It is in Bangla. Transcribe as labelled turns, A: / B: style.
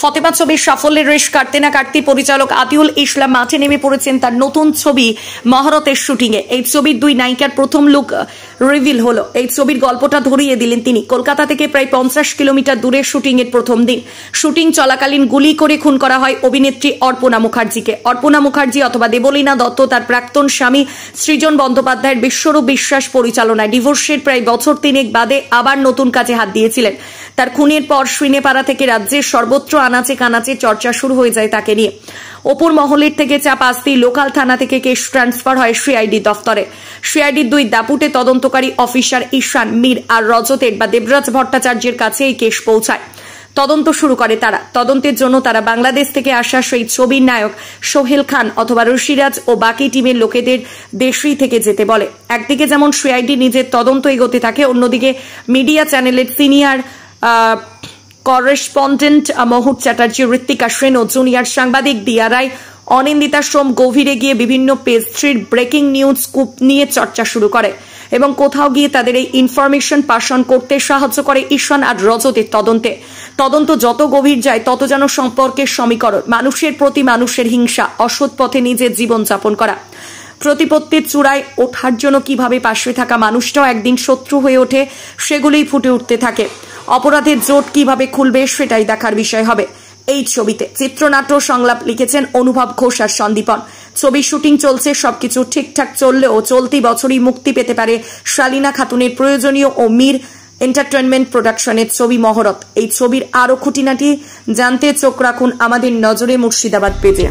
A: ফতেমা ছবির সাফল্যের রেশ কাটতে না কাটতে পরিচালক আতিউল ইসলাম মাঠে নেমে পড়েছেন তার নতুন ছবি মহরতের শুটিং এ। এই ছবির দুই নায়িকার প্রথম লুক রিভিল হলো। এই ছবির গল্পটা ধরিয়ে দিলেন তিনি। কলকাতা থেকে প্রায় 50 কিলোমিটার দূরে শুটিং এর প্রথম দিন। শুটিং চলাকালীন গুলি করে খুন করা হয় অভিনেত্রী অর্পণা মুখার্জিকে। অর্পণা মুখার্জি অথবা দেবলীনা দত্ত তার প্রাক্তন স্বামী সৃজন বন্দ্যোপাধ্যায়ের বিশ্বরূপ বিশ্বাস পরিচালনায় ডিভোর্সের প্রায় বছর 3 বাদে আবার নতুন কাজে হাত দিয়েছিলেন। তার খুনের পর শ্রীনেপাড়া থেকে রাজ্যের সর্বত্র আনাচে কানাচে চর্চা শুরু হয়ে যায় তাকে নিয়ে। ওপর মহলের থেকে চাপ আসতেই লোকাল থানা থেকে কেস ট্রান্সফার হয় সিআইডি দফতরে। সিআইডির দুই দাপুটে তদন্তকারী অফিসার ঈশান, মীর আর রজতের বা দেবরাজ ভট্টাচার্যের কাছে এই কেস পৌঁছায়। তদন্ত শুরু করে তারা। তদন্তের জন্য তারা বাংলাদেশ থেকে আসা সেই ছবির নায়ক সোহেল খান অথবা ঋষিরাজ ও বাকি টিমের লোকেদের দেশেই থেকে যেতে বলে। একদিকে যেমন সিআইডি নিজের তদন্ত এগোতে থাকে, অন্যদিকে মিডিয়া চ্যানেলের সিনিয়র করেসপন্ডেন্ট মহুর চ্যাটার্জি, ঋত্বিকা সেন ও জুনিয়র সাংবাদিক দিয়া রায়, অনিন্দিতা সোম গভীরে গিয়ে বিভিন্ন পেজ3 ব্রেকিং নিউজ স্কুপ নিয়ে চর্চা শুরু করে এবং কোথাও গিয়ে তাদের এই ইনফরমেশন পাস অন করতে সাহায্য করে ঈশান আর রজতের তদন্তে। তদন্ত যত গভীর যায় তত যেন সম্পর্কের সমীকরণ, মানুষের প্রতি মানুষের হিংসা, অসৎ পথে নিজের জীবন যাপন করা, প্রতিপত্তির চূড়ায় ওঠার জন্য কিভাবে পাশে থাকা মানুষটাও একদিন শত্রু হয়ে ওঠে, সেগুলোই ফুটে উঠতে থাকে। অপরাধের জোট কিভাবে খুলবে সেটাই দেখার বিষয় হবে এই ছবিতে। চিত্রনাট্য সংলাপ লিখেছেন অনুভব ঘোষ আর সন্দীপন। ছবির শুটিং চলছে। সবকিছু ঠিকঠাক চললেও চলতি বছরই মুক্তি পেতে পারে শালিনা খাতুনের প্রয়োজনীয় ও মীর এন্টারটেনমেন্ট প্রোডাকশনের ছবি মহরত। এই ছবির আরো খুঁটিনাটি জানতে চোখ রাখুন আমাদের নজরে মুর্শিদাবাদ পেজে।